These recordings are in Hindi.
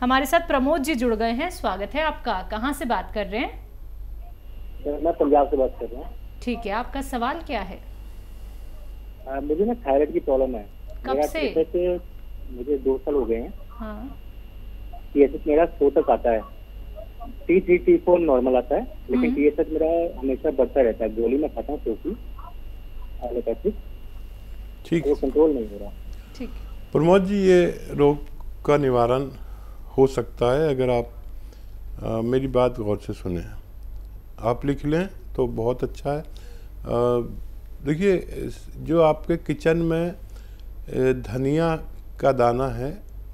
हमारे साथ प्रमोद जी जुड़ गए हैं, स्वागत है आपका। कहाँ से बात कर रहे हैं? मैं पंजाब से बात कर रहा हूँ। ठीक है, आपका सवाल क्या है? मुझे ना थायराइड की प्रॉब्लम है। कब मेरा से? मुझे 2 साल हो गए हैं। हाँ। TSH मेरा 100 तक आता है, T3 T4 नॉर्मल आता है, लेकिन TSH मेरा हमेशा बढ़ता रहता है। गोली में खाता हूँ तो एलोपैथिक, ठीक, वो कंट्रोल नहीं हो रहा। ठीक। प्रमोद जी, ये रोग का निवारण हो सकता है अगर आप मेरी बात गौर से सुने। आप लिख लें तो बहुत अच्छा है। देखिए, जो आपके किचन में धनिया का दाना है,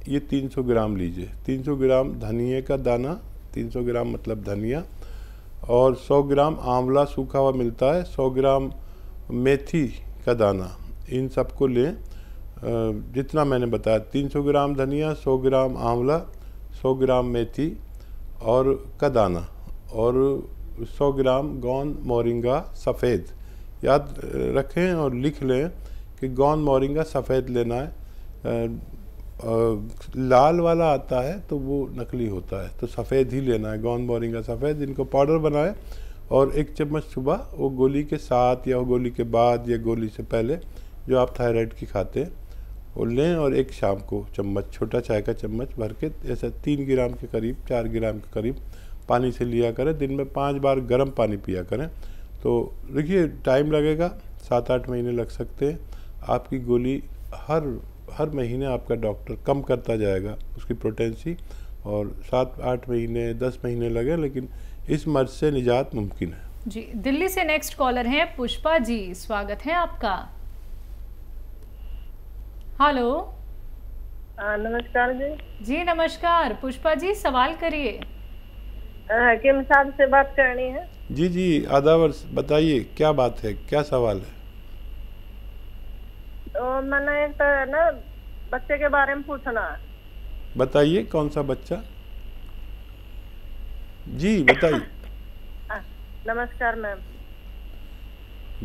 ये 300 ग्राम लीजिए। 300 ग्राम धनिए का दाना, 300 ग्राम मतलब धनिया, और 100 ग्राम आंवला सूखा हुआ मिलता है, 100 ग्राम मेथी का दाना, इन सबको लें। जितना मैंने बताया, 300 ग्राम धनिया, 100 ग्राम आंवला, 100 ग्राम मेथी और का दाना, और 100 ग्राम गोंद मोरिंगा सफ़ेद। याद रखें और लिख लें कि गोंद मोरिंगा सफ़ेद लेना है। लाल वाला आता है तो वो नकली होता है, तो सफ़ेद ही लेना है, गोंद मोरिंगा सफ़ेद। इनको पाउडर बनाएं और 1 चम्मच सुबह, वो गोली के साथ या गोली के बाद या गोली से पहले जो आप थायराइड की खाते हैं वो लें, और 1 शाम को चम्मच, छोटा चाय का चम्मच भर के, ऐसा 3 ग्राम के करीब, 4 ग्राम के करीब पानी से लिया करें। दिन में 5 बार गर्म पानी पिया करें। तो देखिए, टाइम लगेगा, 7-8 महीने लग सकते हैं। आपकी गोली हर महीने आपका डॉक्टर कम करता जाएगा उसकी पोटेंसी, और 7-8 महीने 10 महीने लगे, लेकिन इस मर्ज से निजात मुमकिन है। जी, दिल्ली से नेक्स्ट कॉलर हैं पुष्पा जी, स्वागत है आपका। हेलो। नमस्कार जी। जी नमस्कार पुष्पा जी, सवाल करिए। हकीम साहब से बात करनी है। जी, आदावर, बताइए क्या बात है, क्या सवाल है? तो मैंने एक तो ना बच्चे के बारे में पूछना है। बताइए, कौन सा बच्चा? जी बताइए। नमस्कार मैम।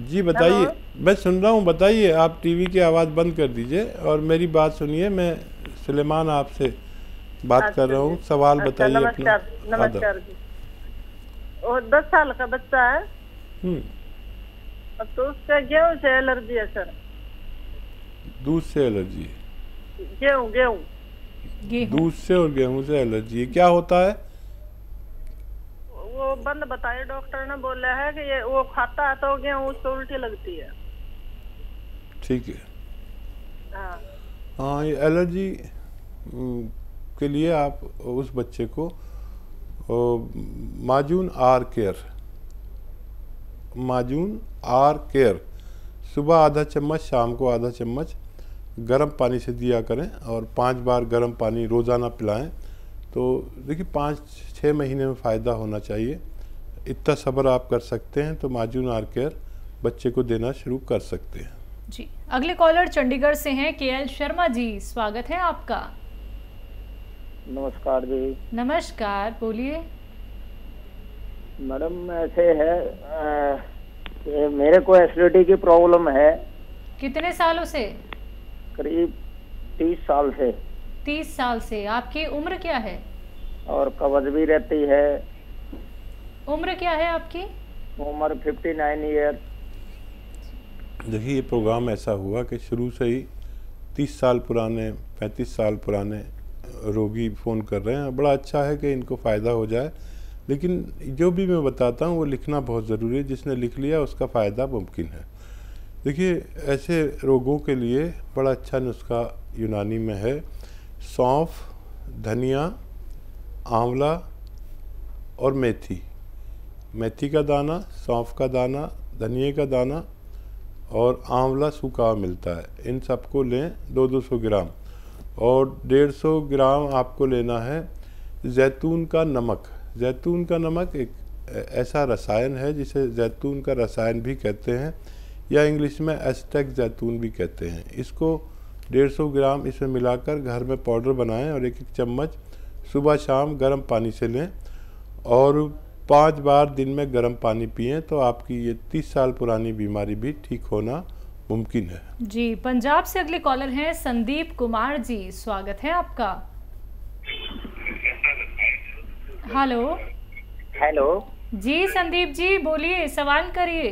जी बताइए, मैं सुन रहा हूँ, बताइए। आप टीवी की आवाज़ बंद कर दीजिए और मेरी बात सुनिए। मैं सुलेमान आपसे बात कर रहा हूँ। सवाल बताइए अपना। नमस्कार जी। वो 10 साल का बच्चा है, तो उसका गेहूं से एलर्जी है सर। दूध से एलर्जी है? गेहूं दूध से और गेहूं से एलर्जी है। क्या होता है? वो बंद बताइए, डॉक्टर ने बोला है कि ये वो खाता है तो गेहूं उसको उल्टी लगती है। ठीक है। हाँ, ये एलर्जी के लिए आप उस बच्चे को माजून आर केयर सुबह आधा चम्मच, शाम को आधा चम्मच गर्म पानी से दिया करें, और 5 बार गर्म पानी रोज़ाना पिलाएं। तो देखिए, 5-6 महीने में फ़ायदा होना चाहिए। इतना सब्र आप कर सकते हैं तो माजून आर केयर बच्चे को देना शुरू कर सकते हैं। जी, अगले कॉलर चंडीगढ़ से हैं KL शर्मा जी, स्वागत है आपका। नमस्कार जी। नमस्कार, बोलिए। मैडम, ऐसे है मेरे को एसिडिटी की प्रॉब्लम है। कितने सालों से? करीब 30 साल से। 30 साल से। आपकी उम्र क्या है? और कब्ज भी रहती है। उम्र क्या है आपकी? उम्र 59 ईयर। देखिए, ये प्रोग्राम ऐसा हुआ कि शुरू से ही 30 साल पुराने, 35 साल पुराने रोगी फ़ोन कर रहे हैं। बड़ा अच्छा है कि इनको फ़ायदा हो जाए, लेकिन जो भी मैं बताता हूँ वो लिखना बहुत ज़रूरी है। जिसने लिख लिया उसका फ़ायदा मुमकिन है। देखिए, ऐसे रोगों के लिए बड़ा अच्छा नुस्खा यूनानी में है। सौंफ, धनिया, आंवला और मेथी का दाना, सौंफ का दाना, धनिए का दाना और आंवला सूखा मिलता है। इन सबको लें 200 ग्राम, और 150 ग्राम आपको लेना है जैतून का नमक। जैतून का नमक एक ऐसा रसायन है जिसे जैतून का रसायन भी कहते हैं, या इंग्लिश में एस्टेक जैतून भी कहते हैं। इसको 150 ग्राम इसमें मिलाकर घर में पाउडर बनाएं, और 1-1 चम्मच सुबह शाम गर्म पानी से लें, और 5 बार दिन में गर्म पानी पिएं, तो आपकी ये 30 साल पुरानी बीमारी भी ठीक होना मुमकिन है। जी, पंजाब से अगले कॉलर हैं संदीप कुमार जी, स्वागत है आपका। हेलो। हेलो जी संदीप जी बोलिए, सवाल करिए।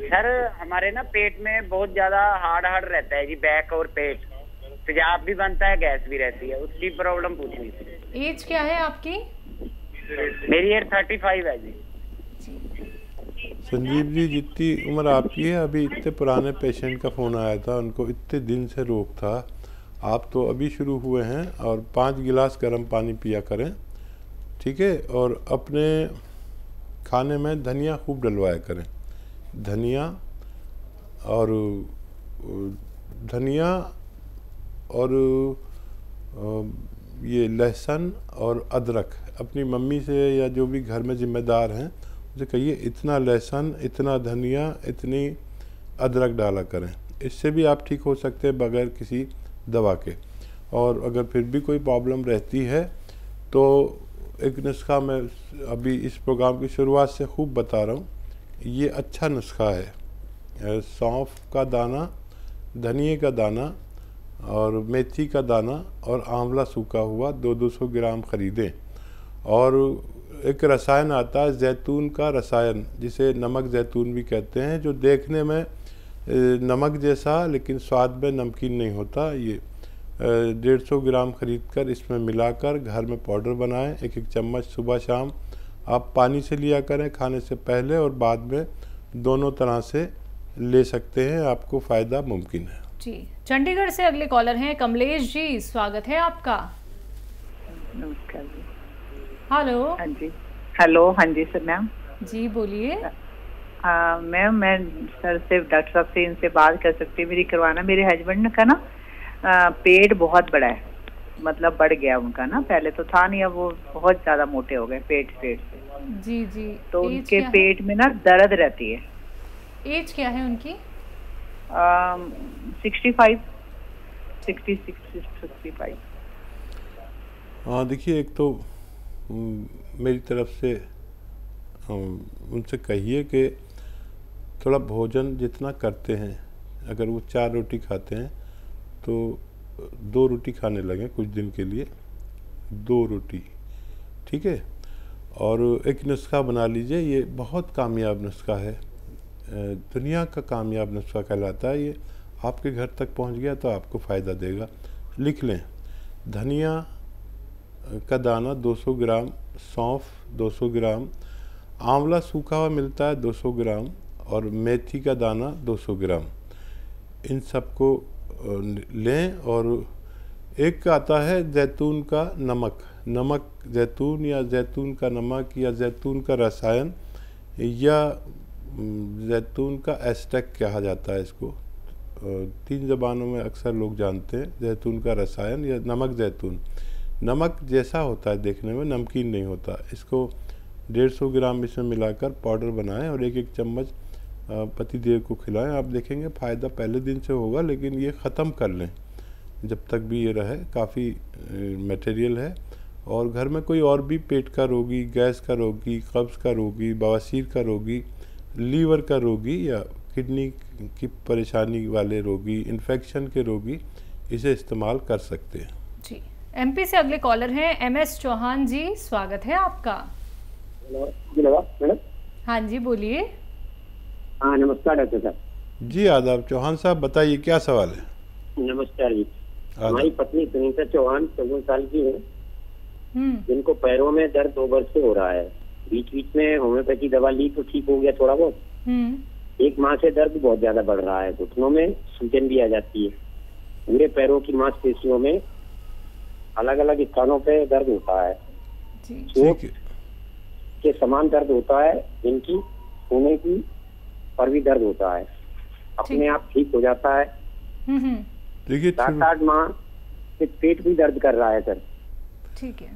सर, हमारे ना पेट में बहुत ज्यादा हार्ड हार्ड रहता है जी, बैक और पेट, तेजाब भी बनता है, गैस भी रहती है, उसकी प्रॉब्लम पूछनी थी। एज क्या है आपकी? मेरी एज 35 है जी। संजीव जी, जितनी उम्र आपकी है, अभी इतने पुराने पेशेंट का फ़ोन आया था, उनको इतने दिन से रोग था। आप तो अभी शुरू हुए हैं, और 5 गिलास गर्म पानी पिया करें, ठीक है? और अपने खाने में धनिया खूब डलवाया करें। धनिया और ये लहसुन और अदरक, अपनी मम्मी से या जो भी घर में ज़िम्मेदार हैं उनसे कहिए, इतना लहसुन, इतना धनिया, इतनी अदरक डाला करें। इससे भी आप ठीक हो सकते हैं बगैर किसी दवा के। और अगर फिर भी कोई प्रॉब्लम रहती है तो एक नुस्खा मैं अभी इस प्रोग्राम की शुरुआत से खूब बता रहा हूँ, ये अच्छा नुस्खा है। सौंफ का दाना, धनिए का दाना और मेथी का दाना और आंवला सूखा हुआ 200 ग्राम ख़रीदें। और एक रसायन आता है जैतून का रसायन, जिसे नमक जैतून भी कहते हैं, जो देखने में नमक जैसा लेकिन स्वाद में नमकीन नहीं होता। ये 150 ग्राम ख़रीद कर इसमें मिलाकर घर में पाउडर बनाएं। एक चम्मच सुबह शाम आप पानी से लिया करें, खाने से पहले और बाद में, दोनों तरह से ले सकते हैं, आपको फ़ायदा मुमकिन है जी। चंडीगढ़ से अगले कॉलर हैं कमलेश जी, स्वागत है आपका। नमस्कार जी। हेलो। हाँ जी, हेलो। हाँ जी सर, मैम जी बोलिए। मैम, मैं सर से, डॉक्टर साहब से इनसे बात कर सकती हूँ? मेरी करवाना, मेरे हस्बैंड का ना पेट बहुत बड़ा है, मतलब बढ़ गया उनका ना, पहले तो था नहीं, अब वो बहुत ज्यादा मोटे हो गए पेट से। जी जी। तो उनके पेट में ना दर्द रहती है। एज क्या है उनकी? 65, 66, 65। हाँ, देखिए, एक तो मेरी तरफ से उनसे कहिए कि थोड़ा भोजन जितना करते हैं, अगर वो 4 रोटी खाते हैं तो 2 रोटी खाने लगें कुछ दिन के लिए, 2 रोटी, ठीक है? और एक नुस्खा बना लीजिए, ये बहुत कामयाब नुस्खा है, दुनिया का कामयाब नुस्खा कहलाता है। ये आपके घर तक पहुंच गया तो आपको फ़ायदा देगा। लिख लें, धनिया का दाना 200 ग्राम, सौंफ 200 ग्राम, आंवला सूखा हुआ मिलता है 200 ग्राम, और मेथी का दाना 200 ग्राम। इन सबको लें। और एक आता है जैतून का नमक, नमक जैतून या जैतून का नमक या जैतून का रसायन या जैतून का एस्टेक कहा जाता है इसको, 3 ज़बानों में अक्सर लोग जानते हैं। जैतून का रसायन या नमक जैतून, नमक जैसा होता है देखने में, नमकीन नहीं होता। इसको 150 ग्राम इसमें मिलाकर पाउडर बनाएं और एक चम्मच पति देव को खिलाएं। आप देखेंगे फ़ायदा पहले दिन से होगा, लेकिन ये ख़त्म कर लें जब तक भी ये रहे, काफ़ी मटेरियल है। और घर में कोई और भी पेट का रोगी, गैस का रोगी, कब्ज़ का रोगी, बवासीर का रोगी, लीवर का रोगी या किडनी की परेशानी वाले रोगी, इन्फेक्शन के रोगी इसे इस्तेमाल कर सकते हैं। जी। एमपी से अगले कॉलर हैं MS चौहान जी, स्वागत है आपका। मैडम। हाँ जी बोलिए। हाँ, नमस्कार डॉक्टर साहब। जी आदाब। चौहान साहब बताइए, क्या सवाल है? नमस्कार जी। हमारी पत्नी सुनीता चौहान 54 साल की है, जिनको पैरों में दर्द 2 वर्ष से हो रहा है। बीच बीच में होम्योपैथी दवा ली तो ठीक हो गया थोड़ा बहुत। 1 माह से दर्द बहुत ज्यादा बढ़ रहा है, घुटनों में सूजन भी आ जाती है, पूरे पैरों की मांसपेशियों में अलग अलग स्थानों पे दर्द होता है, चोट के समान दर्द होता है, इनकी होने की पर भी दर्द होता है, अपने आप ठीक हो जाता है। देखिए 7-8 माह से पेट भी दर्द कर रहा है सर। ठीक है।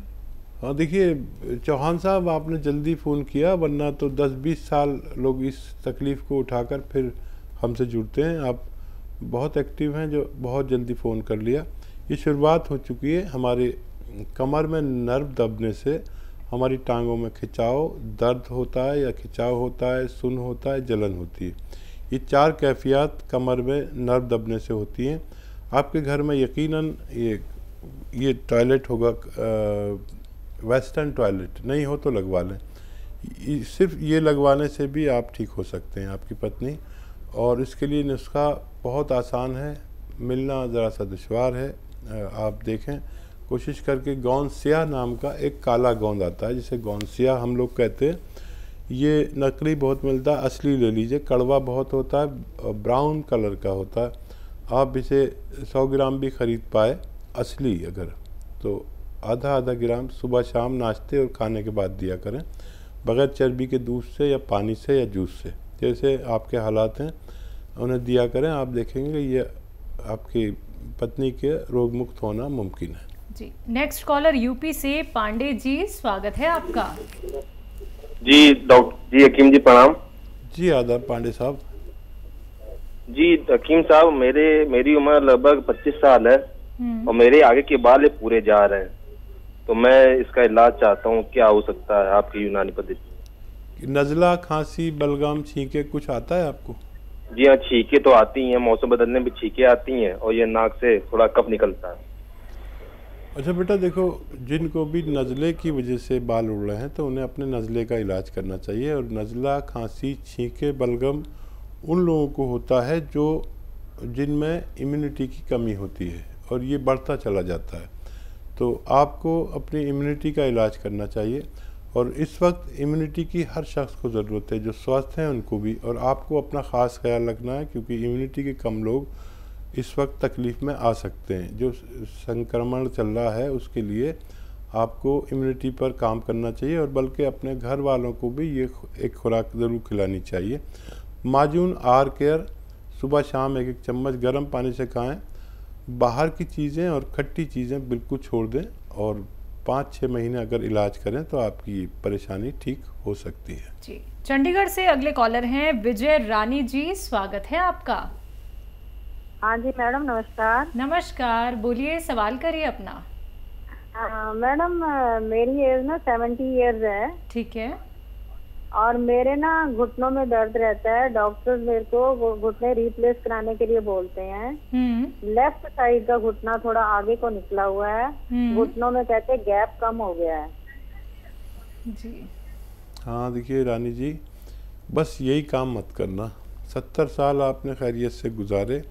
हाँ, देखिए चौहान साहब, आपने जल्दी फ़ोन किया, वरना तो 10-20 साल लोग इस तकलीफ़ को उठाकर फिर हमसे जुड़ते हैं। आप बहुत एक्टिव हैं जो बहुत जल्दी फ़ोन कर लिया। ये शुरुआत हो चुकी है। हमारे कमर में नर्व दबने से हमारी टांगों में खिंचाव, दर्द होता है या खिंचाव होता है, सुन होता है, जलन होती है। ये 4 कैफियत कमर में नर्व दबने से होती हैं। आपके घर में यकीनन ये टॉयलेट होगा वेस्टर्न टॉयलेट नहीं हो तो लगवा लें। सिर्फ ये लगवाने से भी आप ठीक हो सकते हैं आपकी पत्नी। और इसके लिए नुस्खा बहुत आसान है, मिलना ज़रा सा दुश्वार है। आप देखें कोशिश करके, गोंद स्याह नाम का एक काला गोंद आता है जिसे गोंद स्याह हम लोग कहते हैं। ये नकली बहुत मिलता है, असली ले लीजिए। कड़वा बहुत होता है, ब्राउन कलर का होता है। आप इसे 100 ग्राम भी ख़रीद पाए असली अगर, तो आधा ग्राम सुबह शाम नाश्ते और खाने के बाद दिया करें, बग़ैर चर्बी के दूध से या पानी से या जूस से, जैसे आपके हालात हैं उन्हें दिया करें। आप देखेंगे कि ये आपकी पत्नी के रोग मुक्त होना मुमकिन है। जी, नेक्स्ट कॉलर यूपी से पांडे जी, स्वागत है आपका। जी डॉक्टर जी, हकीम जी प्रणाम। जी आदाब पांडे साहब। जी हकीम साहब, मेरी उम्र लगभग 25 साल है और मेरे आगे के बाल पूरे जा रहे हैं, तो मैं इसका इलाज चाहता हूँ, क्या हो सकता है आपकी यूनानी पद्धति? नज़ला, खांसी, बलगम, छींके कुछ आता है आपको? जी हाँ, छींके तो आती हैं, मौसम बदलने में छींके आती हैं और ये नाक से थोड़ा कफ निकलता है। अच्छा बेटा देखो, जिनको भी नज़ले की वजह से बाल उड़ रहे हैं तो उन्हें अपने नज़ले का इलाज करना चाहिए। और नज़ला, खांसी, छींके, बलगम उन लोगों को होता है जिनमें इम्यूनिटी की कमी होती है और ये बढ़ता चला जाता है। तो आपको अपनी इम्यूनिटी का इलाज करना चाहिए। और इस वक्त इम्यूनिटी की हर शख्स को ज़रूरत है, जो स्वस्थ हैं उनको भी, और आपको अपना ख़ास ख्याल रखना है, क्योंकि इम्यूनिटी के कम लोग इस वक्त तकलीफ़ में आ सकते हैं। जो संक्रमण चल रहा है उसके लिए आपको इम्यूनिटी पर काम करना चाहिए, और बल्कि अपने घर वालों को भी ये एक खुराक ज़रूर खिलानी चाहिए। माजून आर केयर सुबह शाम 1-1 चम्मच गर्म पानी से खाएं। बाहर की चीज़ें और खट्टी चीज़ें बिल्कुल छोड़ दें, और 5-6 महीने अगर इलाज करें तो आपकी परेशानी ठीक हो सकती है। जी, चंडीगढ़ से अगले कॉलर हैं विजय रानी जी, स्वागत है आपका। हाँ जी मैडम, नमस्कार। नमस्कार, बोलिए, सवाल करिए अपना। मैडम मेरी एज ना 70 इयर्स है। ठीक है। और मेरे ना घुटनों में दर्द रहता है। डॉक्टर मेरे को घुटने रिप्लेस कराने के लिए बोलते हैं। लेफ्ट साइड का घुटना थोड़ा आगे को निकला हुआ है, घुटनों में कहते हैं गैप कम हो गया है। जी हाँ देखिए रानी जी, बस यही काम मत करना। 70 साल आपने खैरियत से गुजारे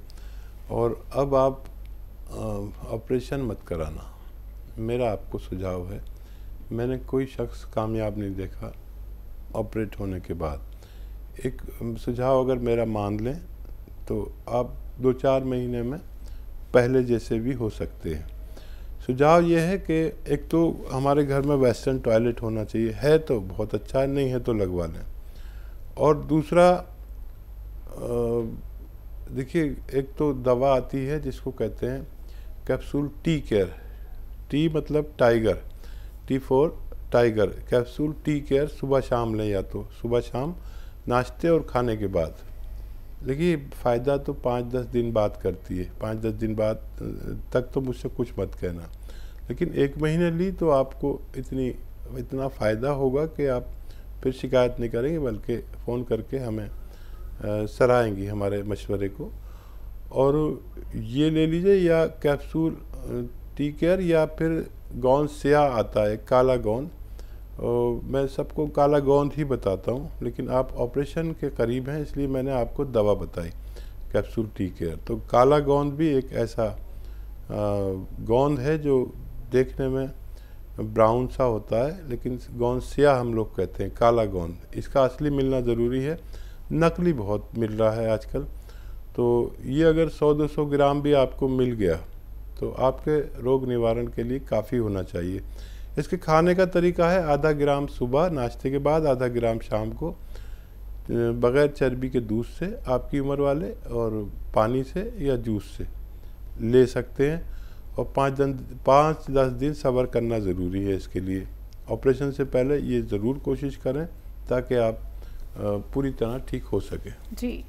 और अब आप ऑपरेशन मत कराना। मेरा आपको सुझाव है, मैंने कोई शख्स कामयाब नहीं देखा ऑपरेट होने के बाद। एक सुझाव अगर मेरा मान लें तो आप 2-4 महीने में पहले जैसे भी हो सकते हैं। सुझाव यह है कि एक तो हमारे घर में वेस्टर्न टॉयलेट होना चाहिए, है तो बहुत अच्छा है, नहीं है तो लगवा लें। और दूसरा देखिए, एक तो दवा आती है जिसको कहते हैं कैप्सूल टी केयर। टी मतलब tiger, T for tiger. Capsule tea care सुबह शाम लें, या तो सुबह शाम नाश्ते और खाने के बाद। देखिए फ़ायदा तो 5-10 दिन बाद करती है, 5-10 दिन बाद तक तो मुझसे कुछ मत कहना, लेकिन 1 महीने ली तो आपको इतना फ़ायदा होगा कि आप फिर शिकायत नहीं करेंगे, बल्कि फ़ोन करके हमें सराहेंगी हमारे मशवरे को। और ये ले लीजिए, या कैप्सूल टी केयर, या फिर गोंद स्याह आता है, काला गोंद। मैं सबको काला गोंद ही बताता हूँ, लेकिन आप ऑपरेशन के करीब हैं इसलिए मैंने आपको दवा बताई कैप्सूल टी केयर। तो काला गोंद भी एक ऐसा गोंद है जो देखने में ब्राउन सा होता है, लेकिन गोंद स्याह हम लोग कहते हैं, काला गोंद। इसका असली मिलना ज़रूरी है, नकली बहुत मिल रहा है आजकल। तो ये अगर 100-200 ग्राम भी आपको मिल गया तो आपके रोग निवारण के लिए काफ़ी होना चाहिए। इसके खाने का तरीका है, आधा ग्राम सुबह नाश्ते के बाद, आधा ग्राम शाम को, बग़ैर चर्बी के दूध से आपकी उम्र वाले, और पानी से या जूस से ले सकते हैं। और 5-10 दिन सब्र करना ज़रूरी है इसके लिए। ऑपरेशन से पहले ये ज़रूर कोशिश करें ताकि आप पूरी तरह ठीक हो सके। जी।